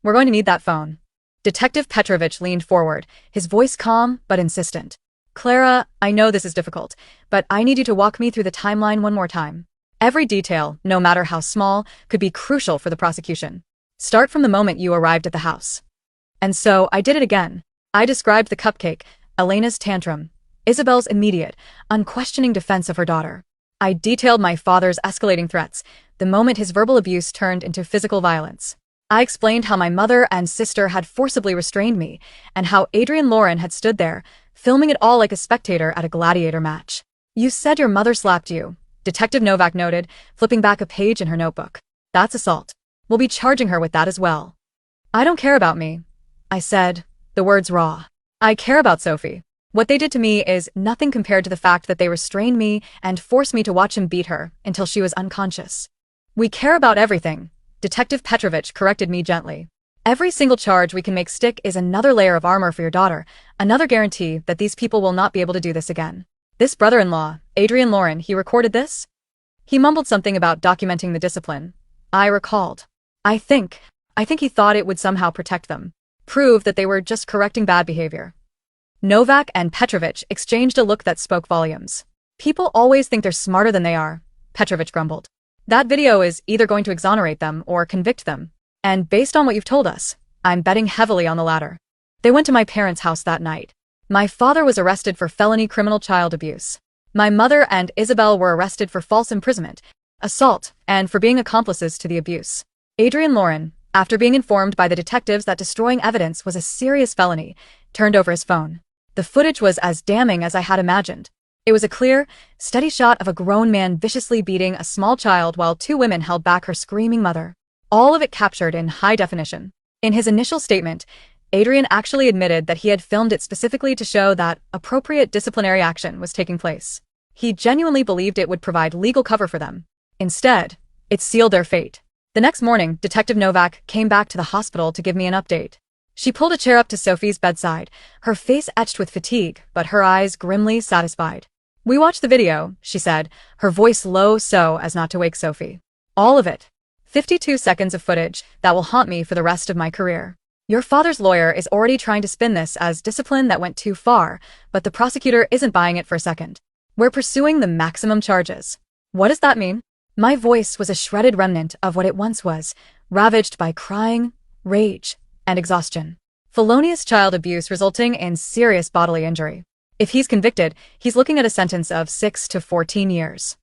We're going to need that phone. Detective Petrovich leaned forward, his voice calm but insistent. Clara, I know this is difficult, but I need you to walk me through the timeline one more time. Every detail, no matter how small, could be crucial for the prosecution. Start from the moment you arrived at the house. And so, I did it again. I described the cupcake, Elena's tantrum, Isabel's immediate, unquestioning defense of her daughter. I detailed my father's escalating threats, the moment his verbal abuse turned into physical violence. I explained how my mother and sister had forcibly restrained me, and how Adrian Lauren had stood there, filming it all like a spectator at a gladiator match. You said your mother slapped you, Detective Novak noted, flipping back a page in her notebook. That's assault. We'll be charging her with that as well. I don't care about me, I said, the words raw. I care about Sophie. What they did to me is nothing compared to the fact that they restrained me and forced me to watch him beat her until she was unconscious. We care about everything, Detective Petrovich corrected me gently. Every single charge we can make stick is another layer of armor for your daughter, another guarantee that these people will not be able to do this again. This brother-in-law, Adrian Lauren, he recorded this? He mumbled something about documenting the discipline. I recalled. I think he thought it would somehow protect them, prove that they were just correcting bad behavior. Novak and Petrovich exchanged a look that spoke volumes. People always think they're smarter than they are, Petrovich grumbled. That video is either going to exonerate them or convict them. And based on what you've told us, I'm betting heavily on the latter. They went to my parents' house that night. My father was arrested for felony criminal child abuse. My mother and Isabel were arrested for false imprisonment, assault, and for being accomplices to the abuse. Adrian Lauren, after being informed by the detectives that destroying evidence was a serious felony, turned over his phone. The footage was as damning as I had imagined. It was a clear, steady shot of a grown man viciously beating a small child while two women held back her screaming mother. All of it captured in high definition. In his initial statement, Adrian actually admitted that he had filmed it specifically to show that appropriate disciplinary action was taking place. He genuinely believed it would provide legal cover for them. Instead, it sealed their fate. The next morning, Detective Novak came back to the hospital to give me an update. She pulled a chair up to Sophie's bedside, her face etched with fatigue, but her eyes grimly satisfied. We watched the video, she said, her voice low so as not to wake Sophie. All of it. 52 seconds of footage that will haunt me for the rest of my career. Your father's lawyer is already trying to spin this as discipline that went too far, but the prosecutor isn't buying it for a second. We're pursuing the maximum charges. What does that mean? My voice was a shredded remnant of what it once was, ravaged by crying, rage, and exhaustion. Felonious child abuse resulting in serious bodily injury. If he's convicted, he's looking at a sentence of 6 to 14 years.